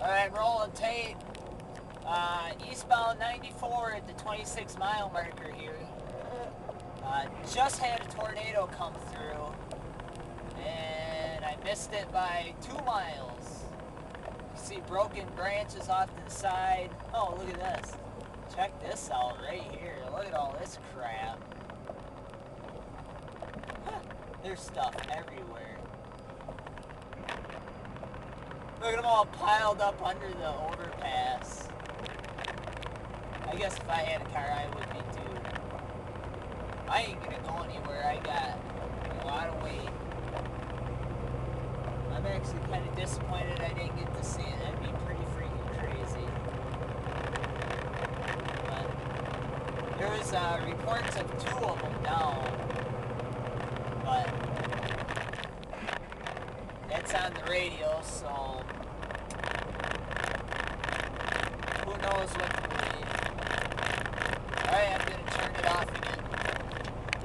Alright, rolling tape. Eastbound 94 at the 26 mile marker here. Just had a tornado come through, and I missed it by 2 miles. You see broken branches off to the side. Oh, look at this. Check this out right here. Look at all this crap. There's stuff everywhere. Look at them all piled up under the overpass. I guess if I had a car, I would be too. I ain't gonna go anywhere. I got a lot of weight. I'm actually kind of disappointed I didn't get to see it. That'd be pretty freaking crazy. But there was reports of 2 of them down. But that's on the radio, so who knows what to believe. Alright, I'm gonna turn it off again.